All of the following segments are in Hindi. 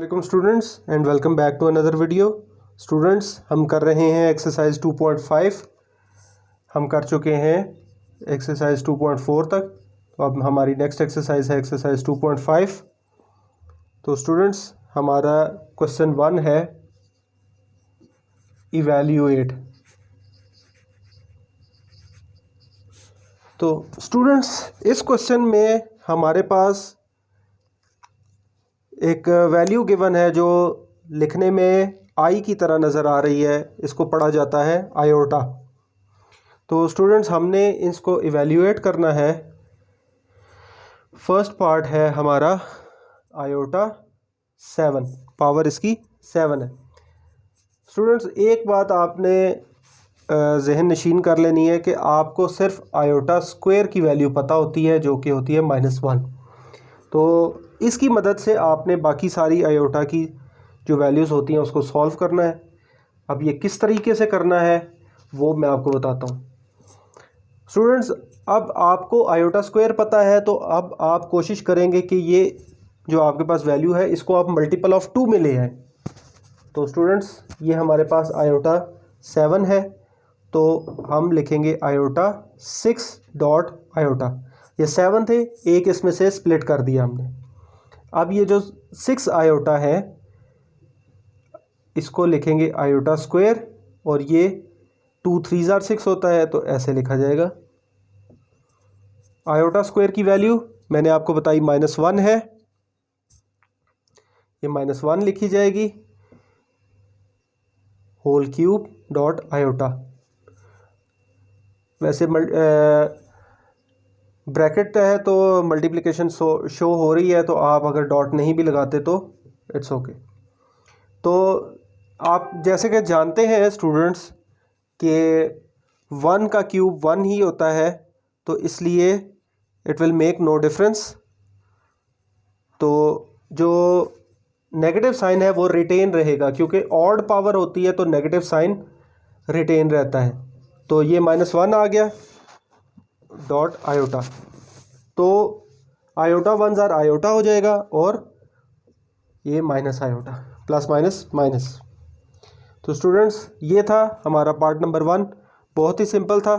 Welcome students and welcome back to another video. Students, हम कर रहे हैं एक्सरसाइज 2.5। हम कर चुके हैं एक्सरसाइज 2.4 तक। तो अब हमारी नेक्स्ट एक्सरसाइज है एक्सरसाइज 2.5। तो स्टूडेंट्स, हमारा क्वेश्चन 1 है इवैल्यूएट। तो स्टूडेंट्स, इस क्वेश्चन में हमारे पास एक वैल्यू गिवन है जो लिखने में आई की तरह नज़र आ रही है। इसको पढ़ा जाता है आयोटा। तो स्टूडेंट्स, हमने इसको इवैल्यूएट करना है। फर्स्ट पार्ट है हमारा आयोटा 7, पावर इसकी 7 है। स्टूडेंट्स, एक बात आपने जहन नशीन कर लेनी है कि आपको सिर्फ आयोटा स्क्वायर की वैल्यू पता होती है, जो कि होती है -1। तो इसकी मदद से आपने बाकी सारी आयोटा की जो वैल्यूज़ होती हैं उसको सॉल्व करना है। अब ये किस तरीके से करना है वो मैं आपको बताता हूँ। स्टूडेंट्स, अब आपको आयोटा स्क्वायर पता है, तो अब आप कोशिश करेंगे कि ये जो आपके पास वैल्यू है इसको आप मल्टीपल ऑफ 2 में ले आएँ। तो स्टूडेंट्स, ये हमारे पास आयोटा 7 है, तो हम लिखेंगे आयोटा 6 डॉट आयोटा। ये 7 थे, एक इसमें से स्प्लिट कर दिया हमने। अब ये जो 6 आयोटा है इसको लिखेंगे आयोटा स्क्वायर, और ये 2 3 ज़ार 6 होता है, तो ऐसे लिखा जाएगा। आयोटा स्क्वायर की वैल्यू मैंने आपको बताई -1 है, ये -1 लिखी जाएगी। Whole cube dot iota. वैसे ब्रैकेट है तो मल्टीप्लिकेशन शो हो रही है, तो आप अगर डॉट नहीं भी लगाते तो इट्स ओके। तो आप जैसे कि जानते हैं स्टूडेंट्स कि 1 का क्यूब 1 ही होता है, तो इसलिए it will make no difference. तो जो नेगेटिव साइन है वो रिटेन रहेगा, क्योंकि ऑड पावर होती है तो नेगेटिव साइन रिटेन रहता है। तो ये -1 आ गया डॉट आयोटा। तो आयोटा 1 ज़ार आयोटा हो जाएगा, और ये minus iota, plus minus minus. तो स्टूडेंट्स, ये था हमारा पार्ट नंबर 1, बहुत ही सिंपल था।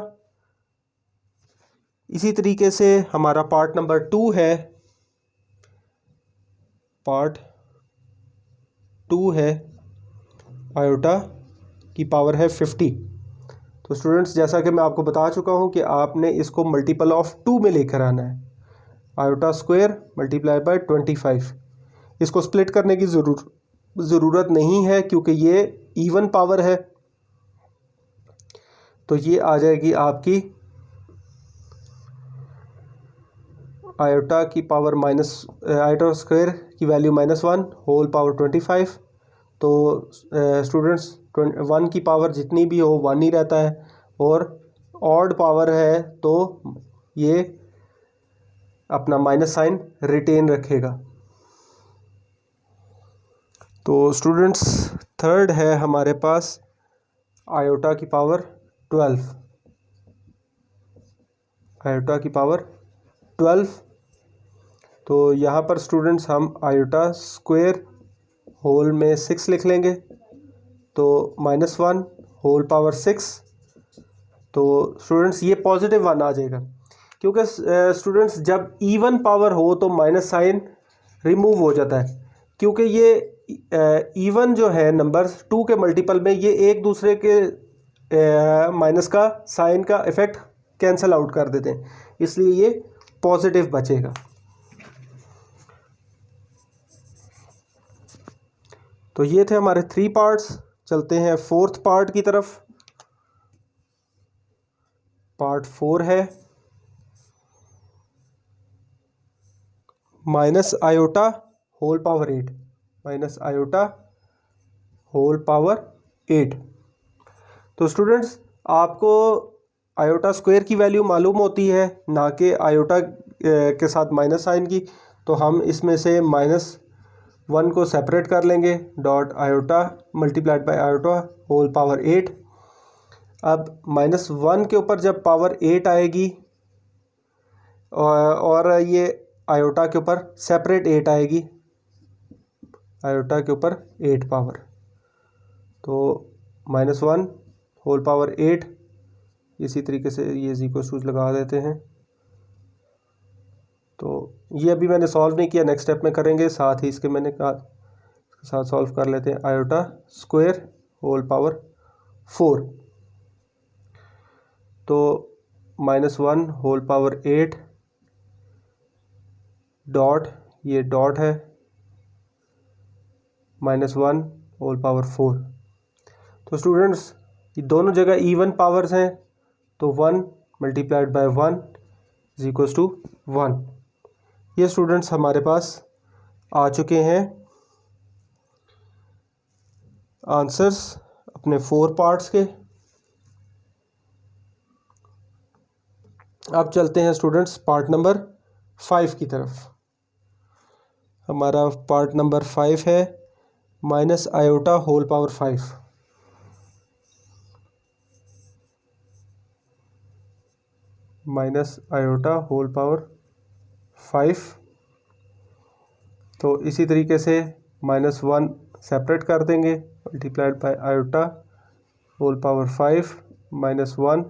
इसी तरीके से हमारा पार्ट नंबर 2 है। पार्ट 2 है आयोटा की पावर है 50। तो स्टूडेंट्स, जैसा कि मैं आपको बता चुका हूं कि आपने इसको मल्टीपल ऑफ 2 में लेकर आना है। Iota square multiply by 25। इसको स्प्लिट करने की ज़रूरत नहीं है, क्योंकि ये इवन पावर है। तो ये आ जाएगी आपकी आयोटा की पावर आयोटा स्क्वायर की वैल्यू -1 होल पावर 25। तो स्टूडेंट्स, 1 की पावर जितनी भी हो 1 ही रहता है, और ऑड पावर है तो ये अपना माइनस साइन रिटेन रखेगा। तो स्टूडेंट्स, थर्ड है हमारे पास आयोटा की पावर 12। आयोटा की पावर 12। तो यहाँ पर स्टूडेंट्स हम आयोटा स्क्वायर होल में 6 लिख लेंगे, तो -1 होल पावर 6। तो स्टूडेंट्स, ये पॉजिटिव 1 आ जाएगा, क्योंकि स्टूडेंट्स जब इवन पावर हो तो माइनस साइन रिमूव हो जाता है, क्योंकि ये इवन जो है नंबर्स 2 के मल्टीपल में ये एक दूसरे के माइनस का साइन का इफ़ेक्ट कैंसिल आउट कर देते हैं, इसलिए ये पॉजिटिव बचेगा। तो ये थे हमारे 3 पार्ट्स। चलते हैं 4th पार्ट की तरफ। पार्ट 4 है minus iota whole power 8। Minus iota whole power 8। तो स्टूडेंट्स, आपको आयोटा स्क्वायर की वैल्यू मालूम होती है, ना कि आयोटा के साथ माइनस साइन की। तो हम इसमें से -1 को सेपरेट कर लेंगे, dot iota multiplied by iota whole power 8। अब -1 के ऊपर जब पावर 8 आएगी और ये आयोटा के ऊपर सेपरेट 8 आएगी, आयोटा के ऊपर 8 पावर, तो -1 होल पावर 8। इसी तरीके से ये इक्वल लगा देते हैं। तो ये अभी मैंने सॉल्व नहीं किया, नेक्स्ट स्टेप में करेंगे। साथ ही इसके मैंने कहा इसके साथ सॉल्व कर लेते हैं। आयोटा स्क्वायर होल पावर 4, तो -1 होल पावर 8 डॉट, ये डॉट है, -1 होल पावर 4। तो स्टूडेंट्स ये दोनों जगह इवन पावर्स हैं, तो 1 multiplied by 1 is equals to 1। ये स्टूडेंट्स हमारे पास आ चुके हैं आंसर्स अपने 4 पार्ट्स के। अब चलते हैं स्टूडेंट्स पार्ट नंबर 5 की तरफ। हमारा पार्ट नंबर 5 है minus iota whole power 5। Minus iota whole power 5, तो इसी तरीके से -1 सेपरेट कर देंगे, multiplied by iota whole power 5 -1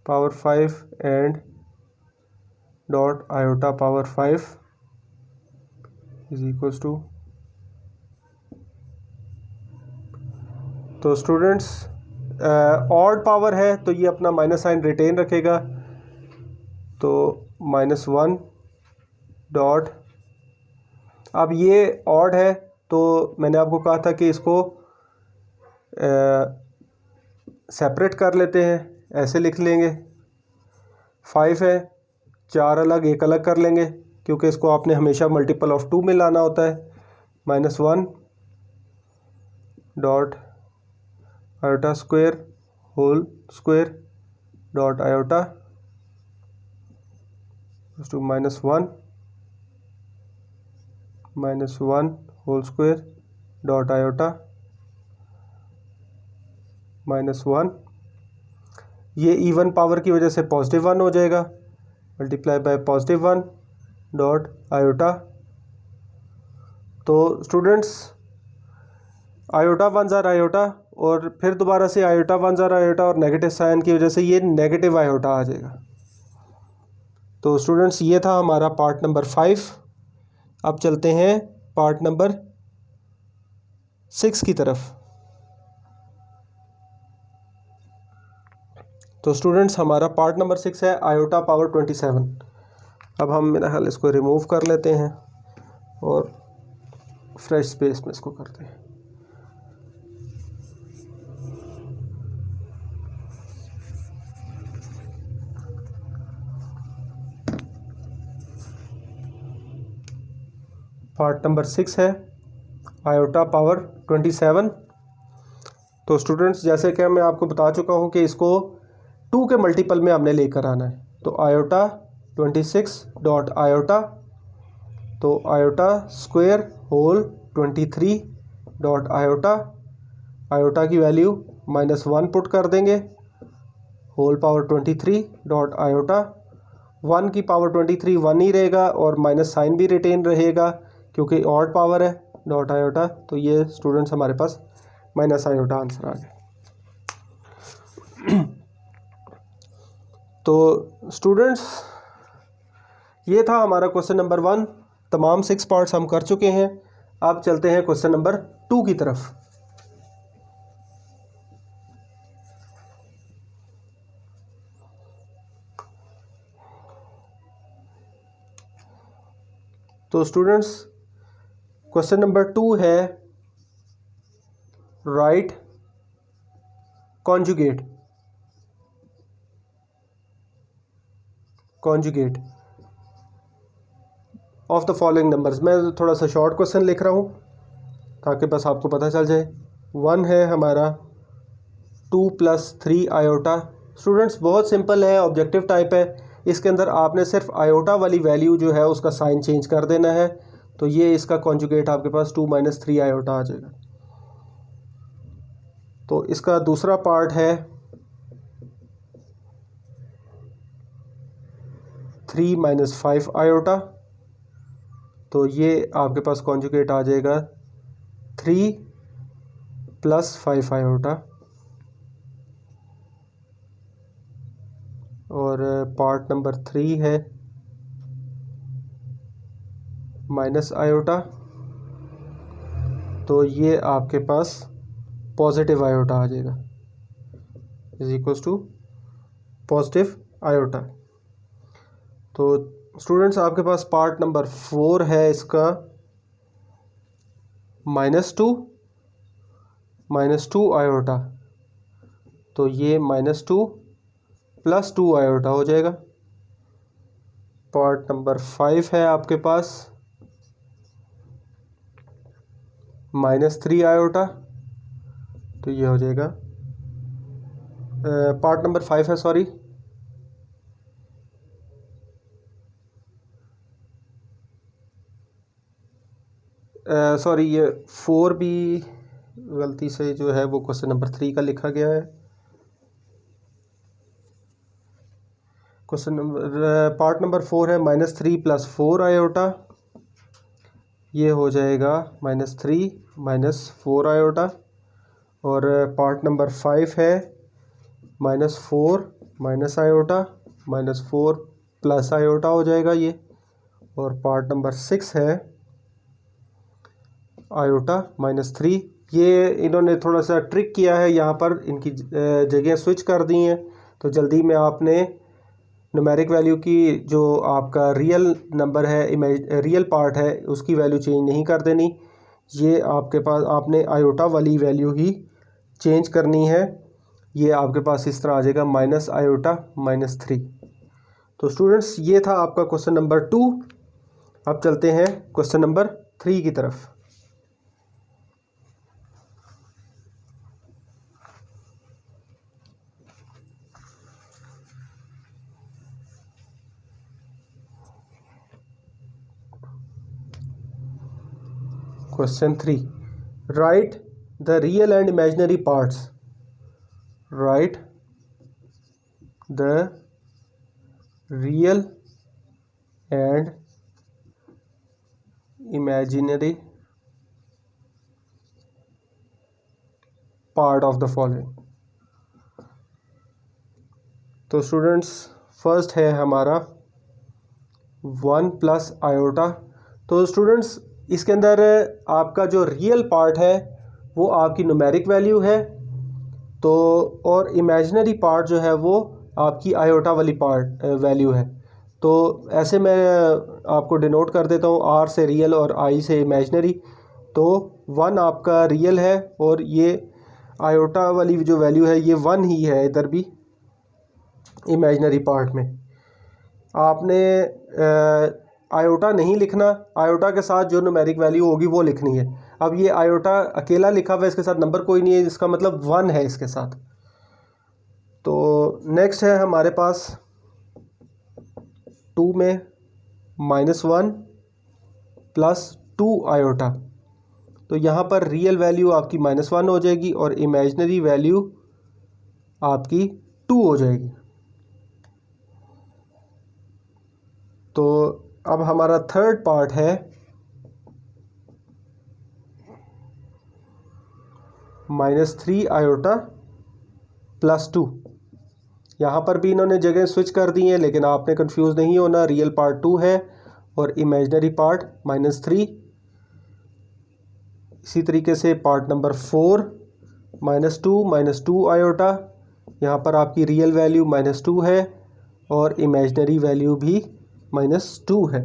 power 5 and dot iota power 5 is equals to. तो स्टूडेंट्स ऑड पावर है तो ये अपना माइनस साइन रिटेन रखेगा, तो -1 डॉट, अब ये ऑड है तो मैंने आपको कहा था कि इसको सेपरेट कर लेते हैं, ऐसे लिख लेंगे। 5 है, 4 अलग 1 अलग कर लेंगे क्योंकि इसको आपने हमेशा मल्टीपल ऑफ 2 में लाना होता है। -1 dot iota square whole square dot iota to -1 whole square dot iota -1। ये इवन पावर की वजह से +1 हो जाएगा, मल्टीप्लाई बाय +1 डॉट आयोटा। तो स्टूडेंट्स आयोटा 1 ज़ार आयोटा और फिर दोबारा से आयोटा 1 ज़ार आयोटा और नेगेटिव साइन की वजह से ये नेगेटिव आयोटा आ जाएगा। तो स्टूडेंट्स ये था हमारा पार्ट नंबर 5। अब चलते हैं पार्ट नंबर 6 की तरफ। तो स्टूडेंट्स हमारा पार्ट नंबर 6 है आयोटा पावर 27। अब हम मेरा ख्याल इसको रिमूव कर लेते हैं और फ्रेश स्पेस में इसको करते हैं। पार्ट नंबर 6 है आयोटा पावर 27। तो स्टूडेंट्स जैसे कि मैं आपको बता चुका हूं कि इसको 2 के मल्टीपल में हमने लेकर आना है, तो आयोटा 26 डॉट आयोटा, तो iota square whole 23 dot iota, iota की वैल्यू -1 पुट कर देंगे, होल पावर 23 डॉट आयोटा। 1 की पावर 23 1 ही रहेगा और माइनस साइन भी रिटेन रहेगा क्योंकि ऑड पावर है, डॉट आयोटा। तो ये स्टूडेंट्स हमारे पास माइनस आयोटा आंसर आ गया। तो स्टूडेंट्स ये था हमारा क्वेश्चन नंबर 1। तमाम 6 पार्ट्स हम कर चुके हैं। अब चलते हैं क्वेश्चन नंबर 2 की तरफ। तो स्टूडेंट्स क्वेश्चन नंबर 2 है right conjugate of the following numbers. मैं थोड़ा सा शॉर्ट क्वेश्चन लिख रहा हूँ ताकि बस आपको पता चल जाए। 1 है हमारा 2 + 3 आयोटा। स्टूडेंट्स बहुत सिंपल है, ऑब्जेक्टिव टाइप है। इसके अंदर आपने सिर्फ आयोटा वाली वैल्यू जो है उसका साइन चेंज कर देना है, तो ये इसका कॉन्जुगेट आपके पास 2 - 3 आयोटा आ जाएगा। तो इसका दूसरा पार्ट है 3 - 5 आयोटा, तो ये आपके पास कॉन्जुगेट आ जाएगा 3 प्लस 5 आयोटा, और पार्ट नंबर 3 है माइनस आयोटा, तो ये आपके पास पॉजिटिव आयोटा आ जाएगा, is equals to positive iota. तो स्टूडेंट्स आपके पास पार्ट नंबर 4 है इसका -2 आयोटा, तो ये -2 प्लस 2 आयोटा हो जाएगा। पार्ट नंबर 5 है आपके पास -3 आयोटा, तो ये हो जाएगा पार्ट नंबर 5 है, सॉरी ये 4 भी गलती से जो है वो क्वेश्चन नंबर 3 का लिखा गया है। क्वेश्चन नंबर पार्ट नंबर 4 है -3 प्लस 4 आयोटा, ये हो जाएगा -3 -4 आयोटा, और पार्ट नंबर 5 है -4 माइनस आयोटा -4 प्लस आयोटा हो जाएगा ये, और पार्ट नंबर 6 है आयोटा -3। ये इन्होंने थोड़ा सा ट्रिक किया है, यहाँ पर इनकी जगह स्विच कर दी हैं, तो जल्दी में आपने न्यूमेरिक वैल्यू की जो आपका रियल नंबर है, रियल पार्ट है, उसकी वैल्यू चेंज नहीं कर देनी। ये आपके पास आपने आयोटा वाली वैल्यू ही चेंज करनी है। ये आपके पास इस तरह आ जाएगा माइनस आयोटा -3। तो स्टूडेंट्स ये था आपका क्वेश्चन नंबर 2। अब चलते हैं क्वेश्चन नंबर 3 की तरफ। Question 3. Write the real and imaginary parts. Write the real and imaginary part of the following. तो स्टूडेंट्स फर्स्ट है हमारा 1 प्लस आयोटा। तो स्टूडेंट्स इसके अंदर आपका जो रियल पार्ट है वो आपकी न्यूमेरिक वैल्यू है, तो और इमेजिनरी पार्ट जो है वो आपकी आयोटा वाली पार्ट वैल्यू है। तो ऐसे मैं आपको डिनोट कर देता हूँ, आर से रियल और आई से इमेजिनरी। तो 1 आपका रियल है और ये आयोटा वाली जो वैल्यू है ये 1 ही है इधर भी इमेजिनरी पार्ट में। आपने आयोटा नहीं लिखना, आयोटा के साथ जो न्यूमेरिक वैल्यू होगी वो लिखनी है। अब ये आयोटा अकेला लिखा हुआ है, इसके साथ नंबर कोई नहीं है, इसका मतलब 1 है इसके साथ। तो नेक्स्ट है हमारे पास 2 में -1 प्लस 2 आयोटा। तो यहाँ पर रियल वैल्यू आपकी -1 हो जाएगी और इमेजिनरी वैल्यू आपकी 2 हो जाएगी। तो अब हमारा थर्ड पार्ट है -3 आयोटा प्लस 2। यहाँ पर भी इन्होंने जगह स्विच कर दी है, लेकिन आपने कंफ्यूज नहीं होना, रियल पार्ट 2 है और इमेजिनरी पार्ट -3। इसी तरीके से पार्ट नंबर 4 -2 आयोटा, यहाँ पर आपकी रियल वैल्यू -2 है और इमेजिनरी वैल्यू भी -2 है।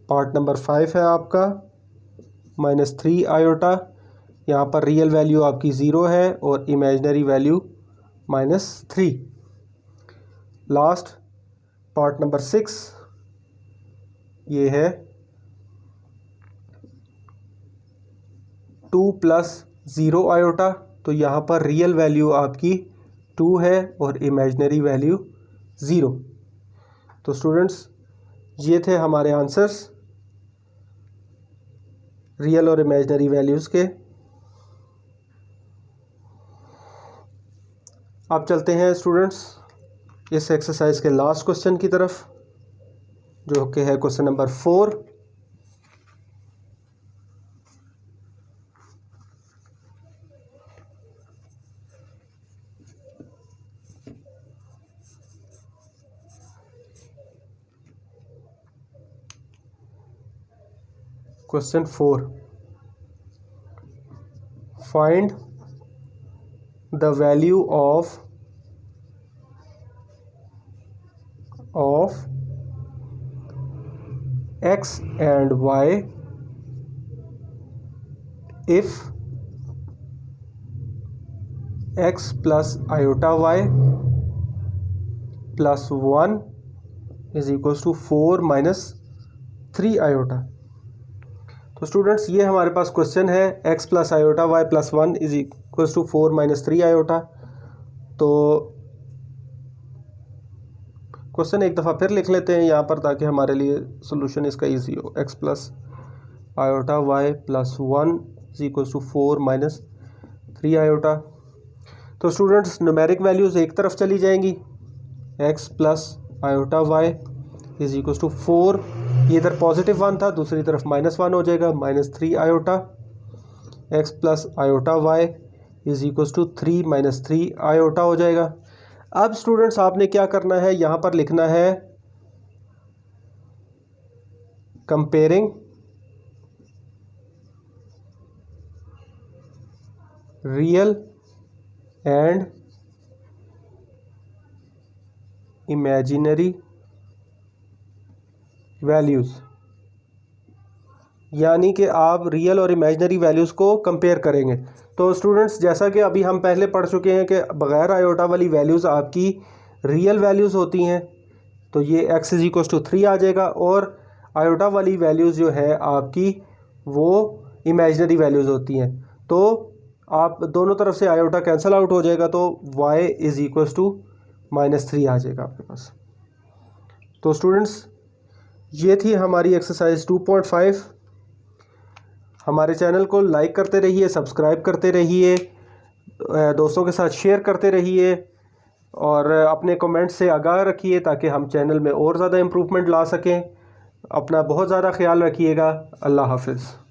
पार्ट नंबर 5 है आपका -3 आयोटा, यहाँ पर रियल वैल्यू आपकी 0 है और imaginary value -3। Last part number 6 ये है 2 प्लस 0 आयोटा। तो यहाँ पर रियल वैल्यू आपकी 2 है और इमेजिनरी वैल्यू 0। तो स्टूडेंट्स ये थे हमारे आंसर्स रियल और इमेजिनरी वैल्यूज़ के। अब चलते हैं स्टूडेंट्स इस एक्सरसाइज के लास्ट क्वेश्चन की तरफ, जो कि है question number 4। Question 4, find the value of x and y if x plus iota y plus 1 is equals to 4 minus 3 iota। तो स्टूडेंट्स ये हमारे पास क्वेश्चन है x plus iota y plus 1 is equals to 4 minus 3 iota. तो क्वेश्चन एक दफ़ा फिर लिख लेते हैं यहाँ पर ताकि हमारे लिए सोल्यूशन इसका इजी हो। x plus iota y plus 1 is equals to 4 minus 3 iota. तो स्टूडेंट्स न्यूमेरिक वैल्यूज़ एक तरफ चली जाएंगी, x plus iota y is equals to 4, ये इधर पॉजिटिव 1 था, दूसरी तरफ -1 हो जाएगा, minus 3 iota. x plus iota y is equals to 3 minus 3 iota हो जाएगा। अब स्टूडेंट्स आपने क्या करना है, यहाँ पर लिखना है comparing real and imaginary values, यानी कि आप रियल और इमेजिनरी वैल्यूज़ को कंपेयर करेंगे। तो स्टूडेंट्स जैसा कि अभी हम पहले पढ़ चुके हैं कि बग़ैर आयोटा वाली वैल्यूज़ आपकी रियल वैल्यूज़ होती हैं, तो ये x इज इक्वल्स टू 3 आ जाएगा, और आयोटा वाली वैल्यूज़ जो है आपकी वो इमेजिनरी वैल्यूज़ होती हैं। तो आप दोनों तरफ से आयोटा कैंसिल आउट हो जाएगा, तो y इज़ इक्वल्स टू -3 आ जाएगा आपके पास। तो स्टूडेंट्स ये थी हमारी एक्सरसाइज 2.5। हमारे चैनल को लाइक करते रहिए, सब्सक्राइब करते रहिए, दोस्तों के साथ शेयर करते रहिए और अपने कमेंट से आगाह रखिए ताकि हम चैनल में और ज़्यादा इम्प्रूवमेंट ला सकें। अपना बहुत ज़्यादा ख्याल रखिएगा। अल्लाह हाफ़िज़।